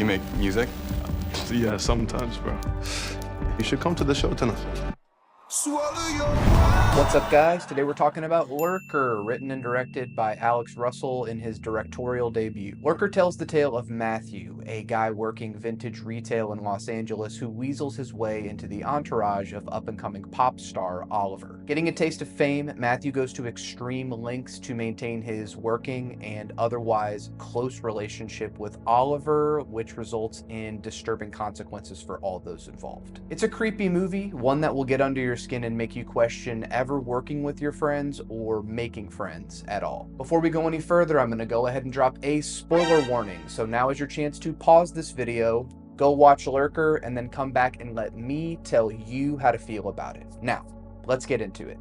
You make music? Yeah, sometimes, bro. You should come to the show tonight. What's up, guys? Today we're talking about Lurker, written and directed by Alex Russell in his directorial debut. Lurker tells the tale of Matthew, a guy working vintage retail in Los Angeles who weasels his way into the entourage of up-and-coming pop star Oliver. Getting a taste of fame, Matthew goes to extreme lengths to maintain his working and otherwise close relationship with Oliver, which results in disturbing consequences for all those involved. It's a creepy movie, one that will get under your skin and make you question ever working with your friends or making friends at all. Before we go any further, I'm going to go ahead and drop a spoiler warning. So now is your chance to pause this video, go watch Lurker, and then come back and let me tell you how to feel about it. Now, let's get into it.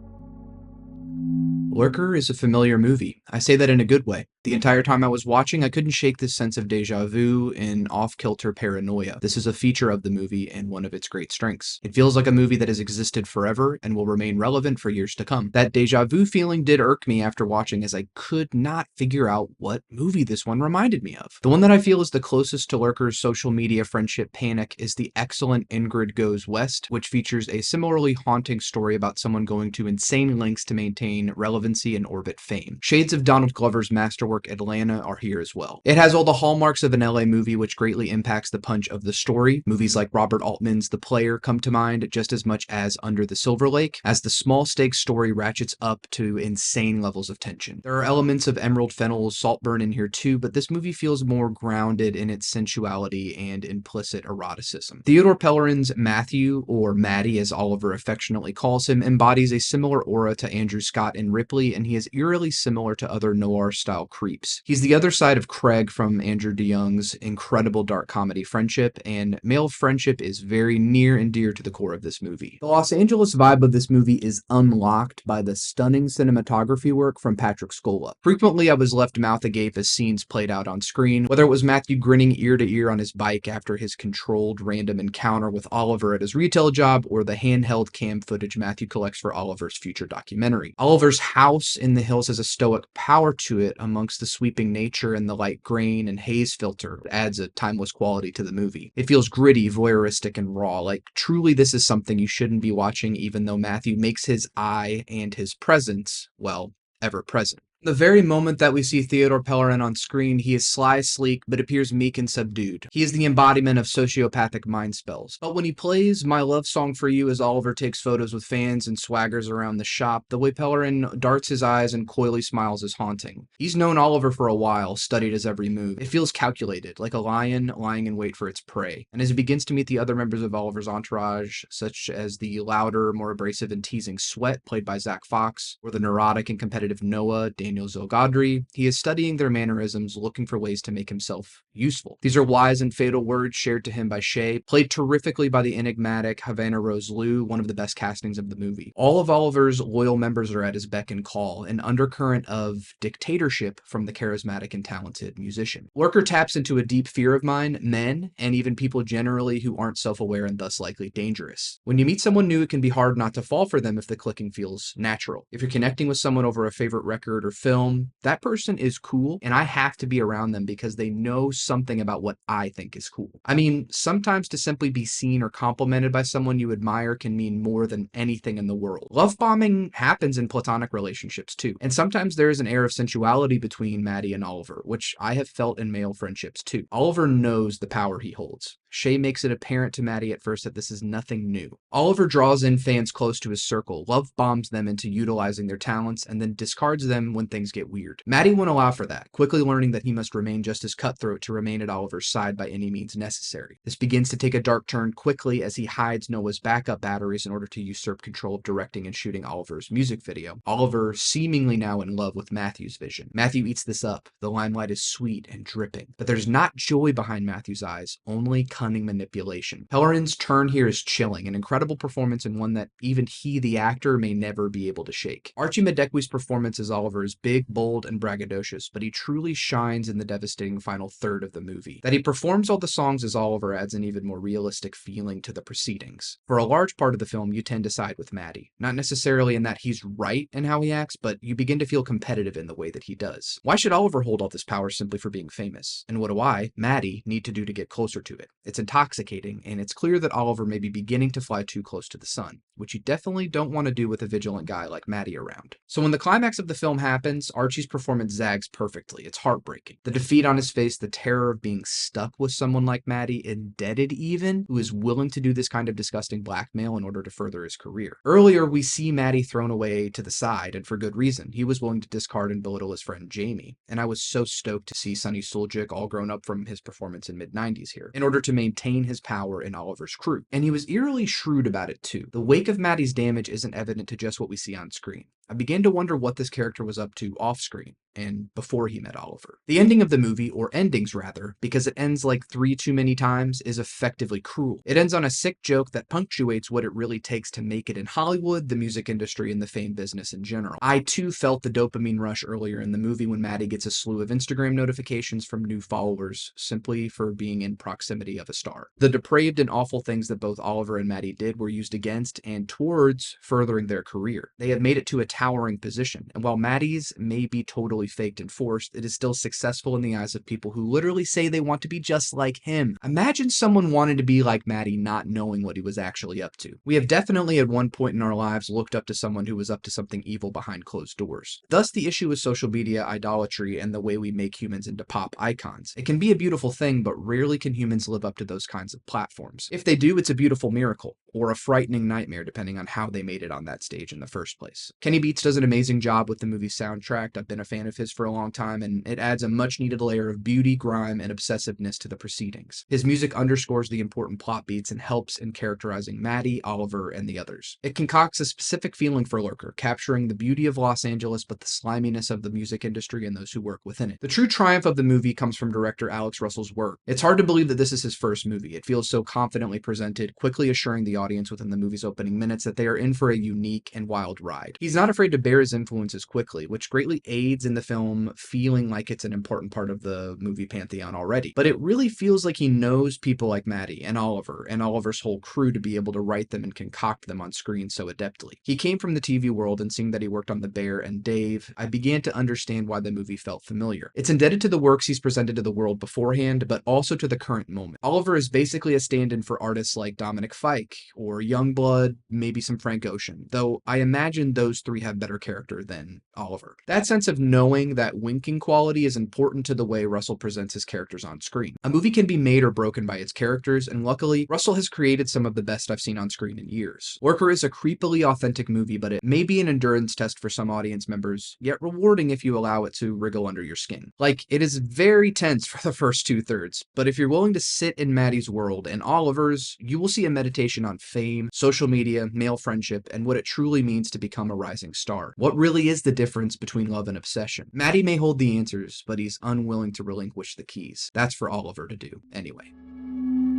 Lurker is a familiar movie. I say that in a good way. The entire time I was watching, I couldn't shake this sense of deja vu and off-kilter paranoia. This is a feature of the movie and one of its great strengths. It feels like a movie that has existed forever and will remain relevant for years to come. That deja vu feeling did irk me after watching, as I could not figure out what movie this one reminded me of. The one that I feel is the closest to Lurker's social media friendship panic is the excellent Ingrid Goes West, which features a similarly haunting story about someone going to insane lengths to maintain relevancy and orbit fame. Shades of Donald Glover's masterwork Atlanta are here as well. It has all the hallmarks of an LA movie, which greatly impacts the punch of the story. Movies like Robert Altman's The Player come to mind just as much as Under the Silver Lake, as the small stakes story ratchets up to insane levels of tension. There are elements of Emerald Fennell's Saltburn in here too, but this movie feels more grounded in its sensuality and implicit eroticism. Theodore Pellerin's Matthew, or Maddie as Oliver affectionately calls him, embodies a similar aura to Andrew Scott in Ripley, and he is eerily similar to other noir-style creeps. He's the other side of Craig from Andrew DeYoung's incredible dark comedy Friendship, and male friendship is very near and dear to the core of this movie. The Los Angeles vibe of this movie is unlocked by the stunning cinematography work from Patrick Scola. Frequently, I was left mouth agape as scenes played out on screen, whether it was Matthew grinning ear to ear on his bike after his controlled random encounter with Oliver at his retail job, or the handheld cam footage Matthew collects for Oliver's future documentary. Oliver's house in the hills has a stoic power to it amongst the sweeping nature and the light grain and haze filter. It adds a timeless quality to the movie. It feels gritty, voyeuristic, and raw. Like, truly this is something you shouldn't be watching, even though Matthew makes his eye and his presence, well, ever present. The very moment that we see Theodore Pellerin on screen, he is sly, sleek, but appears meek and subdued. He is the embodiment of sociopathic mind spells. But when he plays My Love Song for You as Oliver takes photos with fans and swaggers around the shop, the way Pellerin darts his eyes and coyly smiles is haunting. He's known Oliver for a while, studied his every move. It feels calculated, like a lion lying in wait for its prey. And as he begins to meet the other members of Oliver's entourage, such as the louder, more abrasive and teasing Sweat, played by Zack Fox, or the neurotic and competitive Noah, Daniel Zolghadri, he is studying their mannerisms, looking for ways to make himself useful. These are wise and fatal words shared to him by Shay, played terrifically by the enigmatic Havana Rose Liu, one of the best castings of the movie. All of Oliver's loyal members are at his beck and call, an undercurrent of dictatorship from the charismatic and talented musician. Lurker taps into a deep fear of mine, men, and even people generally who aren't self-aware and thus likely dangerous. When you meet someone new, it can be hard not to fall for them if the clicking feels natural. If you're connecting with someone over a favorite record or film, that person is cool, and I have to be around them because they know something about what I think is cool. I mean, sometimes to simply be seen or complimented by someone you admire can mean more than anything in the world. Love bombing happens in platonic relationships too, and sometimes there is an air of sensuality between Maddie and Oliver, which I have felt in male friendships too. Oliver knows the power he holds. Shay makes it apparent to Maddie at first that this is nothing new. Oliver draws in fans close to his circle, love bombs them into utilizing their talents, and then discards them when things get weird. Maddie won't allow for that, quickly learning that he must remain just as cutthroat to remain at Oliver's side by any means necessary. This begins to take a dark turn quickly as he hides Noah's backup batteries in order to usurp control of directing and shooting Oliver's music video. Oliver seemingly now in love with Matthew's vision. Matthew eats this up. The limelight is sweet and dripping, but there's not joy behind Matthew's eyes, only cunning manipulation. Pellerin's turn here is chilling, an incredible performance and one that even he, the actor, may never be able to shake. Archie Madekwe's performance as Oliver is big, bold, and braggadocious, but he truly shines in the devastating final third of the movie. That he performs all the songs as Oliver adds an even more realistic feeling to the proceedings. For a large part of the film, you tend to side with Maddie. Not necessarily in that he's right in how he acts, but you begin to feel competitive in the way that he does. Why should Oliver hold all this power simply for being famous? And what do I, Maddie, need to do to get closer to it? It's intoxicating, and it's clear that Oliver may be beginning to fly too close to the sun, which you definitely don't want to do with a vigilant guy like Maddie around. So when the climax of the film happens, Archie's performance zags perfectly. It's heartbreaking. The defeat on his face, the terror of being stuck with someone like Maddie, indebted even, who is willing to do this kind of disgusting blackmail in order to further his career. Earlier, we see Maddie thrown away to the side, and for good reason. He was willing to discard and belittle his friend Jamie, and I was so stoked to see Sonny Suljic all grown up from his performance in mid-90s here, in order to maintain his power in Oliver's crew. And he was eerily shrewd about it too. The wake of Maddie's damage isn't evident to just what we see on screen. I began to wonder what this character was up to off-screen, and before he met Oliver. The ending of the movie, or endings rather, because it ends like 3 too many times, is effectively cruel. It ends on a sick joke that punctuates what it really takes to make it in Hollywood, the music industry, and the fame business in general. I too felt the dopamine rush earlier in the movie when Maddie gets a slew of Instagram notifications from new followers simply for being in proximity of a star. The depraved and awful things that both Oliver and Maddie did were used against and towards furthering their career. They have made it to a towering position, and while Maddie's may be totally faked and forced, it is still successful in the eyes of people who literally say they want to be just like him. Imagine someone wanting to be like Maddie not knowing what he was actually up to. We have definitely at one point in our lives looked up to someone who was up to something evil behind closed doors. Thus, the issue with social media idolatry and the way we make humans into pop icons. It can be a beautiful thing, but rarely can humans live up to those kinds of platforms. If they do, it's a beautiful miracle, or a frightening nightmare depending on how they made it on that stage in the first place. Kenny Beats does an amazing job with the movie's soundtrack. I've been a fan of his for a long time, and it adds a much needed layer of beauty, grime, and obsessiveness to the proceedings. His music underscores the important plot beats and helps in characterizing Maddie, Oliver, and the others. It concocts a specific feeling for Lurker, capturing the beauty of Los Angeles but the sliminess of the music industry and those who work within it. The true triumph of the movie comes from director Alex Russell's work. It's hard to believe that this is his first movie. It feels so confidently presented, quickly assuring the audience within the movie's opening minutes that they are in for a unique and wild ride. He's not afraid to bear his influences quickly, which greatly aids in the film feeling like it's an important part of the movie pantheon already. But it really feels like he knows people like Maddie and Oliver's whole crew to be able to write them and concoct them on screen so adeptly. He came from the TV world, and seeing that he worked on The Bear and Dave, I began to understand why the movie felt familiar. It's indebted to the works he's presented to the world beforehand, but also to the current moment. Oliver is basically a stand-in for artists like Dominic Fike, or Youngblood, maybe some Frank Ocean, though I imagine those three have better character than Oliver. That sense of knowing that winking quality is important to the way Russell presents his characters on screen. A movie can be made or broken by its characters, and luckily, Russell has created some of the best I've seen on screen in years. Lurker is a creepily authentic movie, but it may be an endurance test for some audience members, yet rewarding if you allow it to wriggle under your skin. Like, it is very tense for the first 2/3, but if you're willing to sit in Maddie's world and Oliver's, you will see a meditation on fame, social media, male friendship, and what it truly means to become a rising star. What really is the difference between love and obsession? Maddie may hold the answers, but he's unwilling to relinquish the keys. That's for Oliver to do, anyway.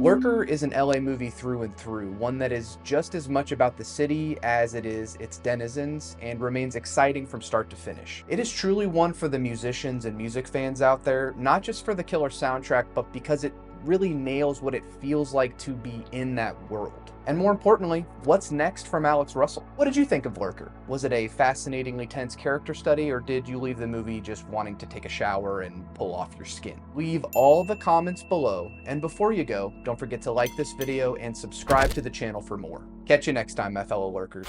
Lurker is an LA movie through and through, one that is just as much about the city as it is its denizens, and remains exciting from start to finish. It is truly one for the musicians and music fans out there, not just for the killer soundtrack, but because it really nails what it feels like to be in that world. And more importantly, what's next from Alex Russell? What did you think of Lurker? Was it a fascinatingly tense character study, or did you leave the movie just wanting to take a shower and pull off your skin? Leave all the comments below, and before you go, don't forget to like this video and subscribe to the channel for more. Catch you next time, my fellow Lurkers.